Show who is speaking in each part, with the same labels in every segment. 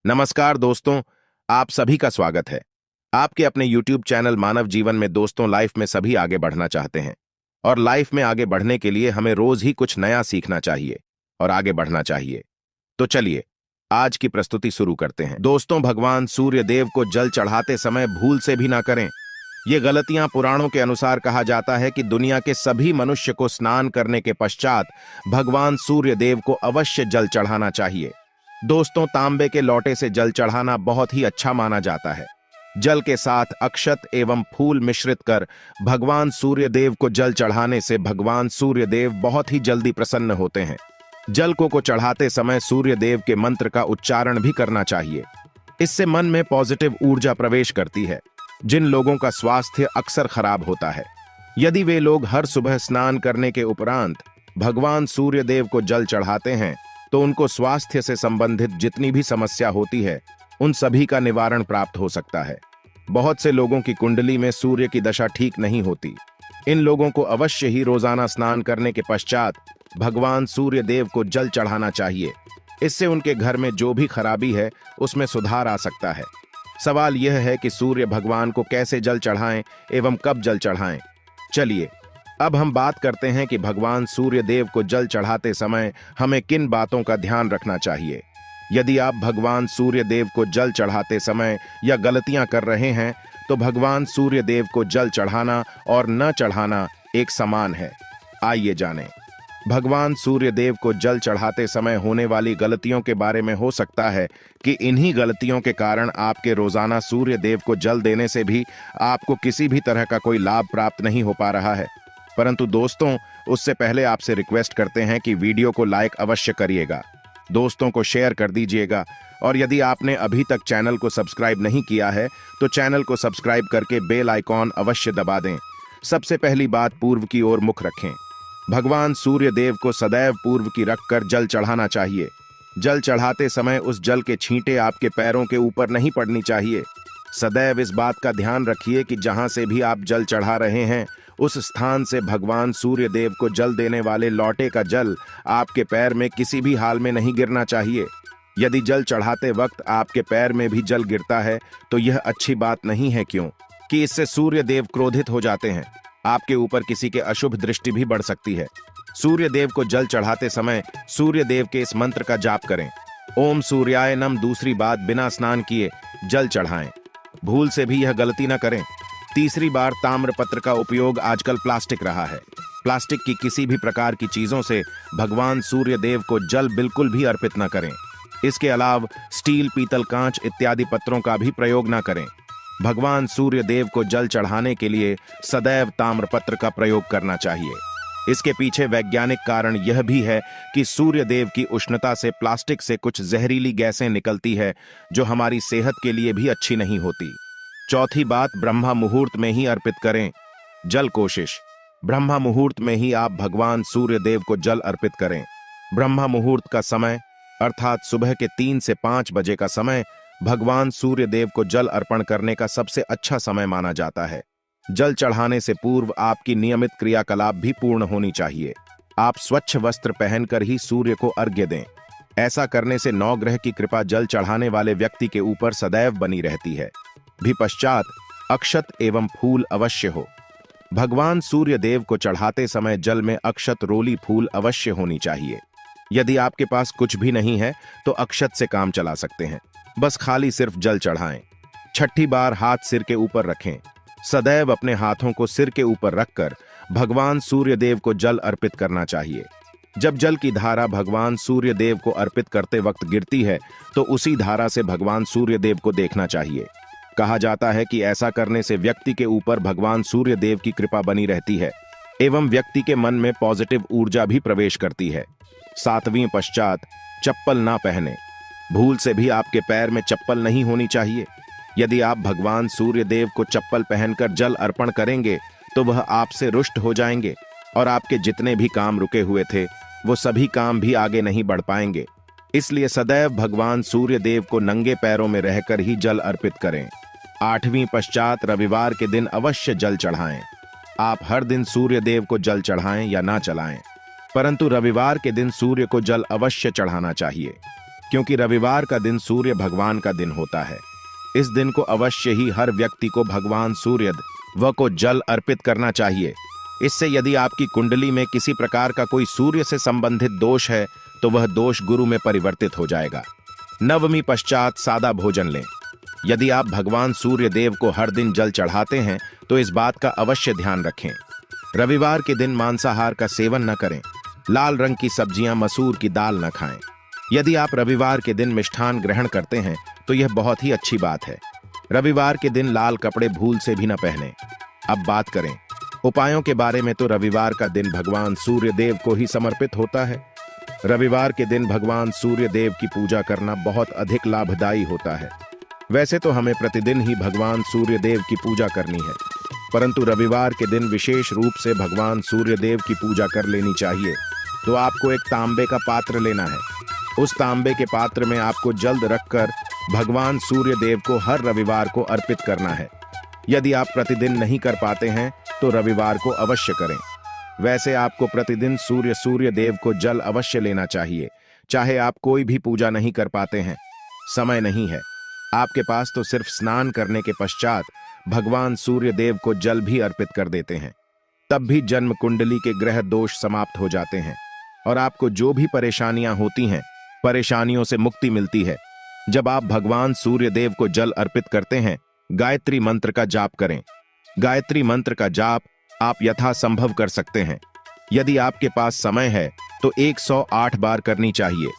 Speaker 1: नमस्कार दोस्तों, आप सभी का स्वागत है। आपके अपने YouTube चैनल मानव जीवन में दोस्तों, लाइफ में सभी आगे बढ़ना चाहते हैं और लाइफ में आगे बढ़ने के लिए हमें रोज ही कुछ नया सीखना चाहिए और आगे बढ़ना चाहिए। तो चलिए आज की प्रस्तुति शुरू करते हैं। दोस्तों, भगवान सूर्य देव को जल चढ़ाते समय भूल से भी ना करें। ये गलतियां पुराणों के अनुसार कहा जाता है कि दुनिया के सभी मनुष्य को स्नान करने के पश्चात भगवान सूर्य देव को अवश्य जल चढ़ाना चाहिए। दोस्तों, तांबे के लोटे से जल चढ़ाना बहुत ही अच्छा माना जाता है। जल के साथ अक्षत एवं फूल मिश्रित कर भगवान सूर्य देव को जल चढ़ाने से भगवान सूर्य देव बहुत ही जल्दी प्रसन्न होते हैं। जल को चढ़ाते समय सूर्य देव के मंत्र का उच्चारण भी करना चाहिए। इससे मन में पॉजिटिव ऊर्जा प्रवेश करती है। जिन लोगों का स्वास्थ्य अक्सर खराब होता है, यदि वे लोग हर सुबह स्नान करने के उपरांत भगवान सूर्य देव को जल चढ़ाते हैं तो उनको स्वास्थ्य से संबंधित जितनी भी समस्या होती है उन सभी का निवारण प्राप्त हो सकता है। बहुत से लोगों की कुंडली में सूर्य की दशा ठीक नहीं होती। इन लोगों को अवश्य ही रोजाना स्नान करने के पश्चात भगवान सूर्य देव को जल चढ़ाना चाहिए। इससे उनके घर में जो भी खराबी है उसमें सुधार आ सकता है। सवाल यह है कि सूर्य भगवान को कैसे जल चढ़ाएं एवं कब जल चढ़ाएं। चलिए अब हम बात करते हैं कि भगवान सूर्य देव को जल चढ़ाते समय हमें किन बातों का ध्यान रखना चाहिए। यदि आप भगवान सूर्य देव को जल चढ़ाते समय या गलतियां कर रहे हैं तो भगवान सूर्य देव को जल चढ़ाना और न चढ़ाना एक समान है। आइए जानें। भगवान सूर्य देव को जल चढ़ाते समय होने वाली गलतियों के बारे में हो सकता है कि इन्हीं गलतियों के कारण आपके रोजाना सूर्य देव को जल देने से भी आपको किसी भी तरह का कोई लाभ प्राप्त नहीं हो पा रहा है। परंतु दोस्तों, उससे पहले आपसे रिक्वेस्ट करते हैं कि वीडियो को लाइक अवश्य करिएगा, दोस्तों को शेयर कर दीजिएगा और यदि आपने अभी तक चैनल को सब्सक्राइब नहीं किया है तो चैनल को सब्सक्राइब करके बेल आइकॉन अवश्य दबा दें। सबसे पहली बात, पूर्व की ओर मुख रखें। भगवान सूर्य देव को सदैव पूर्व की रखकर जल चढ़ाना चाहिए। जल चढ़ाते समय उस जल के छींटे आपके पैरों के ऊपर नहीं पड़नी चाहिए। सदैव इस बात का ध्यान रखिए कि जहां से भी आप जल चढ़ा रहे हैं उस स्थान से भगवान सूर्य देव को जल देने वाले लोटे का जल आपके पैर में किसी भी हाल में नहीं गिरना चाहिए। यदि जल चढ़ाते वक्त आपके पैर में भी जल गिरता है तो यह अच्छी बात नहीं है, क्यों कि इससे सूर्य देव क्रोधित हो जाते हैं। आपके ऊपर किसी के अशुभ दृष्टि भी बढ़ सकती है। सूर्य देव को जल चढ़ाते समय सूर्य देव के इस मंत्र का जाप करें, ओम सूर्याय नमः। दूसरी बात, बिना स्नान किए जल चढ़ाएं। भूल से भी यह गलती न करें। तीसरी बार, ताम्रपत्र का उपयोग आजकल प्लास्टिक रहा है। प्लास्टिक की किसी भी प्रकार की चीजों से भगवान सूर्य देव को जल बिल्कुल भी अर्पित न करें। इसके अलावा स्टील, पीतल, कांच इत्यादि पत्रों का भी प्रयोग न करें। भगवान सूर्य देव को जल चढ़ाने के लिए सदैव ताम्रपत्र का प्रयोग करना चाहिए। इसके पीछे वैज्ञानिक कारण यह भी है कि सूर्य देव की उष्णता से प्लास्टिक से कुछ जहरीली गैसें निकलती है जो हमारी सेहत के लिए भी अच्छी नहीं होती। चौथी बात, ब्रह्मा मुहूर्त में ही अर्पित करें जल। कोशिश ब्रह्मा मुहूर्त में ही आप भगवान सूर्य देव को जल अर्पित करें। ब्रह्मा मुहूर्त का समय अर्थात सुबह के 3 से 5 बजे का समय भगवान सूर्य देव को जल अर्पण करने का सबसे अच्छा समय माना जाता है। जल चढ़ाने से पूर्व आपकी नियमित क्रियाकलाप भी पूर्ण होनी चाहिए। आप स्वच्छ वस्त्र पहनकर ही सूर्य को अर्घ्य दें। ऐसा करने से नवग्रह की कृपा जल चढ़ाने वाले व्यक्ति के ऊपर सदैव बनी रहती है। भी पश्चात अक्षत एवं फूल अवश्य हो। भगवान सूर्य देव को चढ़ाते समय जल में अक्षत, रोली, फूल अवश्य होनी चाहिए। यदि आपके पास कुछ भी नहीं है तो अक्षत से काम चला सकते हैं। बस खाली सिर्फ जल चढ़ाएं। छठी बार, हाथ सिर के ऊपर रखें। सदैव अपने हाथों को सिर के ऊपर रखकर भगवान सूर्य देव को जल अर्पित करना चाहिए। जब जल की धारा भगवान सूर्य देव को अर्पित करते वक्त गिरती है तो उसी धारा से भगवान सूर्य देव को देखना चाहिए। कहा जाता है कि ऐसा करने से व्यक्ति के ऊपर भगवान सूर्य देव की कृपा बनी रहती है एवं व्यक्ति के मन में पॉजिटिव ऊर्जा भी प्रवेश करती है। 7वीं पश्चात, चप्पल ना पहने। भूल से भी आपके पैर में चप्पल नहीं होनी चाहिए। यदि आप भगवान सूर्य देव को चप्पल पहनकर जल अर्पण करेंगे तो वह आपसे रुष्ट हो जाएंगे और आपके जितने भी काम रुके हुए थे वो सभी काम भी आगे नहीं बढ़ पाएंगे। इसलिए सदैव भगवान सूर्य देव को नंगे पैरों में रहकर ही जल अर्पित करें। 8वीं पश्चात, रविवार के दिन अवश्य जल चढ़ाएं। आप हर दिन सूर्य देव को जल चढ़ाएं या ना चढ़ाएं, परंतु रविवार के दिन सूर्य को जल अवश्य चढ़ाना चाहिए, क्योंकि रविवार का दिन सूर्य भगवान का दिन होता है। इस दिन को अवश्य ही हर व्यक्ति को भगवान सूर्य को जल अर्पित करना चाहिए। इससे यदि आपकी कुंडली में किसी प्रकार का कोई सूर्य से संबंधित दोष है तो वह दोष गुरु में परिवर्तित हो जाएगा। नवमी पश्चात सादा भोजन लें। यदि आप भगवान सूर्य देव को हर दिन जल चढ़ाते हैं तो इस बात का अवश्य ध्यान रखें। रविवार के दिन मांसाहार का सेवन न करें। लाल रंग की सब्जियां, मसूर की दाल न खाएं। यदि आप रविवार के दिन मिष्ठान ग्रहण करते हैं तो यह बहुत ही अच्छी बात है। रविवार के दिन लाल कपड़े भूल से भी न पहनें। अब बात करें उपायों के बारे में, तो रविवार का दिन भगवान सूर्य देव को ही समर्पित होता है। रविवार के दिन भगवान सूर्य देव की पूजा करना बहुत अधिक लाभदायी होता है। वैसे तो हमें प्रतिदिन ही भगवान सूर्य देव की पूजा करनी है, परंतु रविवार के दिन विशेष रूप से भगवान सूर्य देव की पूजा कर लेनी चाहिए। तो आपको एक तांबे का पात्र लेना है। उस तांबे के पात्र में आपको जल रखकर भगवान सूर्य देव को हर रविवार को अर्पित करना है। यदि आप प्रतिदिन नहीं कर पाते हैं तो रविवार को अवश्य करें। वैसे आपको प्रतिदिन सूर्य देव को जल अवश्य लेना चाहिए, चाहे आप कोई भी पूजा नहीं कर पाते हैं, समय नहीं है आपके पास, तो सिर्फ स्नान करने के पश्चात भगवान सूर्य देव को जल भी अर्पित कर देते हैं। तब भी जन्म कुंडली के ग्रह दोष समाप्त हो जाते हैं और आपको जो भी परेशानियां होती हैं, परेशानियों से मुक्ति मिलती है। जब आप भगवान सूर्य देव को जल अर्पित करते हैं, गायत्री मंत्र का जाप करें। गायत्री मंत्र का जाप आप यथासंभव कर सकते हैं। यदि आपके पास समय है तो 108 बार करनी चाहिए।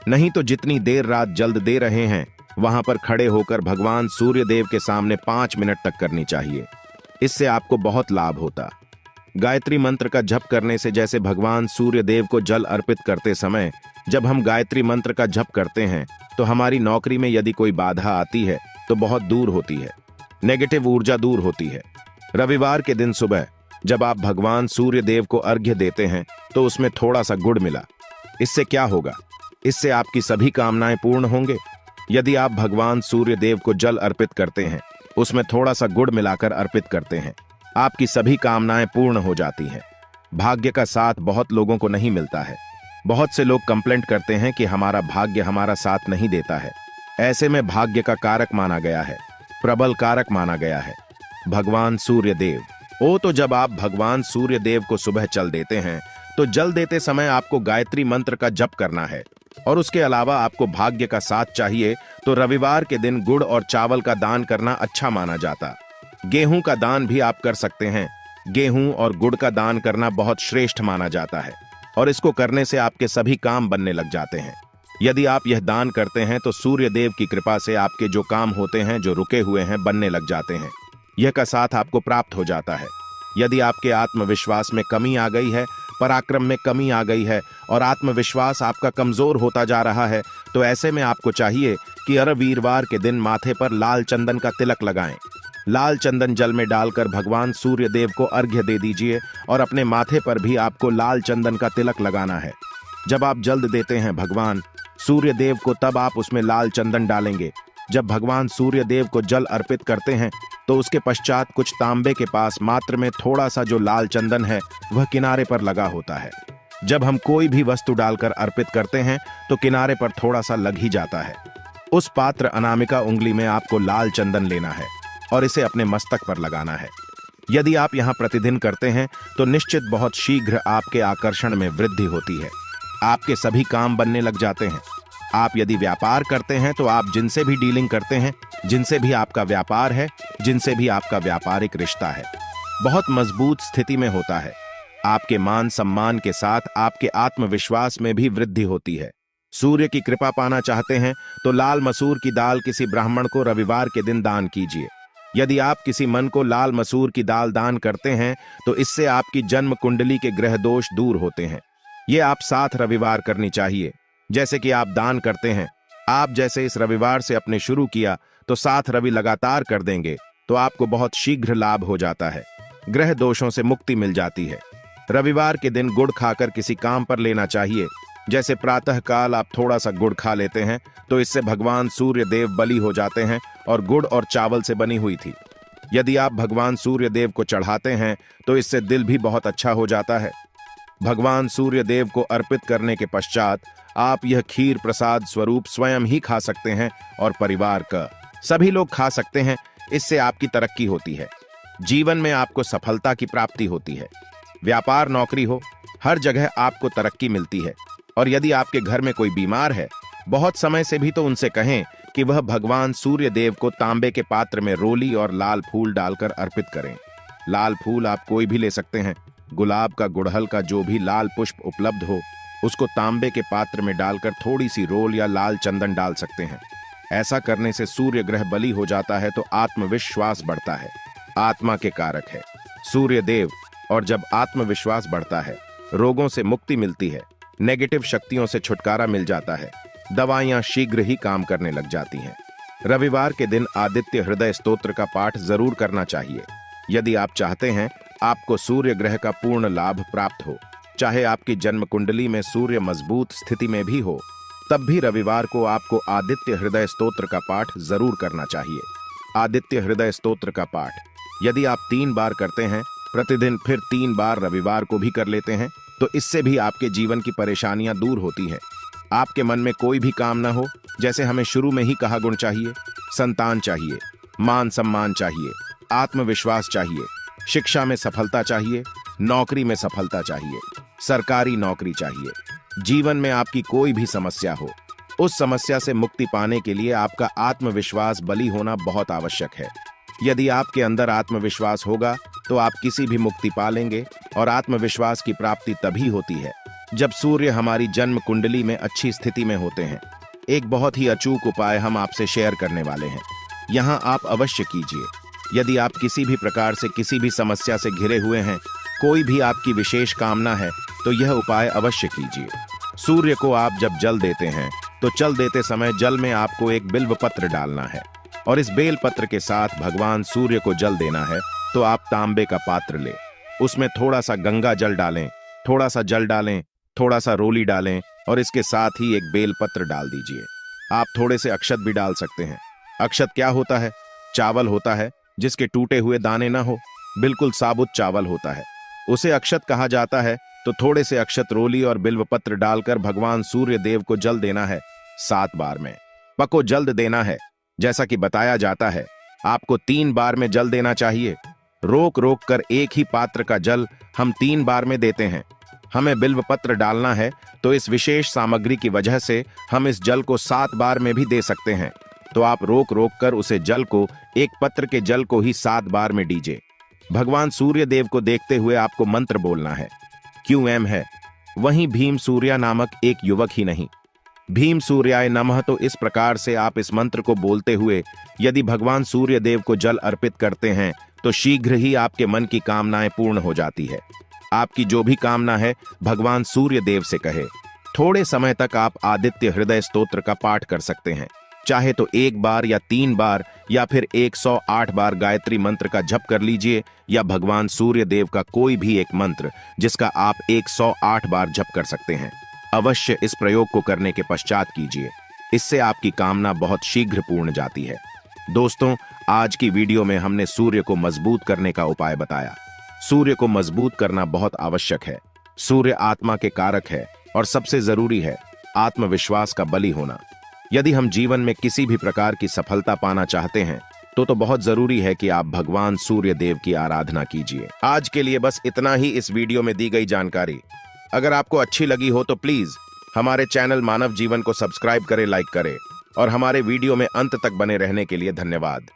Speaker 1: नहीं तो जितनी देर रात जल्द दे रहे हैं वहां पर खड़े होकर भगवान सूर्य देव के सामने 5 मिनट तक करनी चाहिए। इससे आपको बहुत लाभ होता। गायत्री मंत्र का जप करने से, जैसे भगवान सूर्य देव को जल अर्पित करते समय जब हम गायत्री मंत्र का जप करते हैं तो हमारी नौकरी में यदि कोई बाधा आती है तो बहुत दूर होती है, नेगेटिव ऊर्जा दूर होती है। रविवार के दिन सुबह जब आप भगवान सूर्य देव को अर्घ्य देते हैं तो उसमें थोड़ा सा गुड़ मिला। इससे क्या होगा? इससे आपकी सभी कामनाएं पूर्ण होंगे। यदि आप भगवान सूर्य देव को जल अर्पित करते हैं, उसमें थोड़ा सा गुड़ मिलाकर अर्पित करते हैं, आपकी सभी कामनाएं पूर्ण हो जाती हैं। भाग्य का साथ बहुत लोगों को नहीं मिलता है। बहुत से लोग कंप्लेंट करते हैं कि हमारा भाग्य हमारा साथ नहीं देता है। ऐसे में भाग्य का कारक माना गया है, प्रबल कारक माना गया है भगवान सूर्य देव। तो जब आप भगवान सूर्य देव को सुबह जल देते हैं तो जल देते समय आपको गायत्री मंत्र का जप करना है और उसके अलावा आपको भाग्य का साथ चाहिए तो रविवार के दिन गुड़ और चावल का दान करना अच्छा माना जाता। गेहूं का दान भी आप कर सकते हैं। गेहूं और गुड़ का दान करना बहुत श्रेष्ठ माना जाता है और इसको करने से आपके सभी काम बनने लग जाते हैं। यदि आप यह दान करते हैं तो सूर्य देव की कृपा से आपके जो काम होते हैं, जो रुके हुए हैं, बनने लग जाते हैं। यह का साथ आपको प्राप्त हो जाता है। यदि आपके आत्मविश्वास में कमी आ गई है, पराक्रम में कमी आ गई है और आत्मविश्वास आपका कमजोर होता जा रहा है, तो ऐसे में आपको चाहिए कि हर वीरवार के दिन माथे पर लाल चंदन का तिलक लगाएं। लाल चंदन जल में डालकर भगवान सूर्य देव को अर्घ्य दे दीजिए और अपने माथे पर भी आपको लाल चंदन का तिलक लगाना है। जब आप जल देते हैं भगवान सूर्य देव को, तब आप उसमें लाल चंदन डालेंगे। जब भगवान सूर्य देव को जल अर्पित करते हैं तो उसके पश्चात कुछ तांबे के पास मात्र में थोड़ा सा जो लाल चंदन है वह किनारे पर लगा होता है। जब हम कोई भी वस्तु डालकर अर्पित करते हैं तो किनारे पर थोड़ा सा लग ही जाता है। उस पात्र अनामिका उंगली में आपको लाल चंदन लेना है और इसे अपने मस्तक पर लगाना है। यदि आप यहाँ प्रतिदिन करते हैं तो निश्चित बहुत शीघ्र आपके आकर्षण में वृद्धि होती है। आपके सभी काम बनने लग जाते हैं। आप यदि व्यापार करते हैं तो आप जिनसे भी डीलिंग करते हैं, जिनसे भी आपका व्यापार है, जिनसे भी आपका व्यापारिक रिश्ता है, बहुत मजबूत स्थिति में होता है। आपके मान सम्मान के साथ आपके आत्मविश्वास में भी वृद्धि होती है। सूर्य की कृपा पाना चाहते हैं तो लाल मसूर की दाल किसी ब्राह्मण को रविवार के दिन दान कीजिए। यदि आप किसी मन को लाल मसूर की दाल दान करते हैं तो इससे आपकी जन्म कुंडली के ग्रह दोष दूर होते हैं। ये आप 7 रविवार करनी चाहिए। जैसे कि आप दान करते हैं, आप जैसे इस रविवार से अपने शुरू किया तो 7 रवि लगातार कर देंगे तो आपको बहुत शीघ्र लाभ हो जाता है। ग्रह दोषों से मुक्ति मिल जाती है। रविवार के दिन गुड़ खाकर किसी काम पर लेना चाहिए। जैसे प्रातः काल आप थोड़ा सा गुड़ खा लेते हैं तो इससे भगवान सूर्य देव बलि हो जाते हैं और गुड़ और चावल से बनी हुई थी। यदि आप भगवान सूर्य देव को चढ़ाते हैं तो इससे दिल भी बहुत अच्छा हो जाता है। भगवान सूर्य देव को अर्पित करने के पश्चात आप यह खीर प्रसाद स्वरूप स्वयं ही खा सकते हैं और परिवार का सभी लोग खा सकते हैं। इससे आपकी तरक्की होती है, जीवन में आपको सफलता की प्राप्ति होती है। व्यापार नौकरी हो, हर जगह आपको तरक्की मिलती है। और यदि आपके घर में कोई बीमार है बहुत समय से भी, तो उनसे कहें कि वह भगवान सूर्य देव को तांबे के पात्र में रोली और लाल फूल डालकर अर्पित करें। लाल फूल आप कोई भी ले सकते हैं। गुलाब का, गुड़हल का, जो भी लाल पुष्प उपलब्ध हो उसको तांबे के पात्र में डालकर थोड़ी सी रोल या लाल चंदन डाल सकते हैं। ऐसा करने से सूर्य ग्रह बली हो जाता है तो आत्मविश्वास बढ़ता है। आत्मा के कारक है सूर्य देव, और जब आत्मविश्वास बढ़ता है रोगों से मुक्ति मिलती है, नेगेटिव शक्तियों से छुटकारा मिल जाता है, दवाइयां शीघ्र ही काम करने लग जाती हैं। रविवार के दिन आदित्य हृदय स्तोत्र का पाठ जरूर करना चाहिए। यदि आप चाहते हैं आपको सूर्य ग्रह का पूर्ण लाभ प्राप्त हो, चाहे आपकी जन्म कुंडली में सूर्य मजबूत स्थिति में भी हो, तब भी रविवार को आपको आदित्य हृदय स्तोत्र का पाठ जरूर करना चाहिए। आदित्य हृदय स्तोत्र का पाठ यदि आप 3 बार करते हैं प्रतिदिन, फिर 3 बार रविवार को भी कर लेते हैं, तो इससे भी आपके जीवन की परेशानियां दूर होती हैं। आपके मन में कोई भी काम ना हो, जैसे हमें शुरू में ही कहा, गुण चाहिए, संतान चाहिए, मान सम्मान चाहिए, आत्मविश्वास चाहिए, शिक्षा में सफलता चाहिए, नौकरी में सफलता चाहिए, सरकारी नौकरी चाहिए, जीवन में आपकी कोई भी समस्या हो, उस समस्या से मुक्ति पाने के लिए आपका आत्मविश्वास बली होना बहुत आवश्यक है। यदि आपके अंदर आत्मविश्वास होगा तो आप किसी भी मुक्ति पालेंगे। और आत्मविश्वास की प्राप्ति तभी होती है जब सूर्य हमारी जन्म कुंडली में अच्छी स्थिति में होते हैं। एक बहुत ही अचूक उपाय हम आपसे शेयर करने वाले हैं, यहाँ आप अवश्य कीजिए। यदि आप किसी भी प्रकार से किसी भी समस्या से घिरे हुए हैं, कोई भी आपकी विशेष कामना है, तो यह उपाय अवश्य कीजिए। सूर्य को आप जब जल देते हैं तो जल देते समय जल में आपको एक बिल्व पत्र डालना है और इस बेल पत्र के साथ भगवान सूर्य को जल देना है। तो आप तांबे का पात्र लें, उसमें थोड़ा सा गंगा जल डालें, थोड़ा सा जल डालें, थोड़ा सा रोली डालें और इसके साथ ही एक बेल पत्र डाल दीजिए। आप थोड़े से अक्षत भी डाल सकते हैं। अक्षत क्या होता है? चावल होता है जिसके टूटे हुए दाने ना हो, बिल्कुल साबुत चावल होता है, उसे अक्षत कहा जाता है। तो थोड़े से अक्षत, रोली और बिल्वपत्र डालकर भगवान सूर्य देव को जल देना है 7 बार में। पको जल्द देना है, जैसा कि बताया जाता है आपको 3 बार में जल देना चाहिए। रोक रोक कर एक ही पात्र का जल हम 3 बार में देते हैं। हमें बिल्वपत्र डालना है तो इस विशेष सामग्री की वजह से हम इस जल को 7 बार में भी दे सकते हैं। तो आप रोक रोक कर उसे जल को, एक पत्र के जल को ही 7 बार में दीजिए। भगवान सूर्य देव को देखते हुए आपको मंत्र बोलना है। QM है, वहीं भीम सूर्या नामक एक युवक ही नहीं, भीम सूर्याय नमः। तो इस प्रकार से आप इस मंत्र को बोलते हुए यदि भगवान सूर्य देव को जल अर्पित करते हैं तो शीघ्र ही आपके मन की कामनाएं पूर्ण हो जाती है। आपकी जो भी कामना है भगवान सूर्य देव से कहे। थोड़े समय तक आप आदित्य हृदय स्तोत्र का पाठ कर सकते हैं, चाहे तो 1 बार या 3 बार या फिर 108 बार गायत्री मंत्र का जप कर लीजिए, या भगवान सूर्य देव का कोई भी एक मंत्र जिसका आप 108 बार जप कर सकते हैं। अवश्य इस प्रयोग को करने के पश्चात कीजिए, इससे आपकी कामना बहुत शीघ्र पूर्ण जाती है। दोस्तों, आज की वीडियो में हमने सूर्य को मजबूत करने का उपाय बताया। सूर्य को मजबूत करना बहुत आवश्यक है। सूर्य आत्मा के कारक है और सबसे जरूरी है आत्मविश्वास का बली होना। यदि हम जीवन में किसी भी प्रकार की सफलता पाना चाहते हैं तो बहुत जरूरी है कि आप भगवान सूर्य देव की आराधना कीजिए। आज के लिए बस इतना ही इस वीडियो में दी गई जानकारी। अगर आपको अच्छी लगी हो तो प्लीज हमारे चैनल मानव जीवन को सब्सक्राइब करें, लाइक करें और हमारे वीडियो में अंत तक बने रहने के लिए धन्यवाद।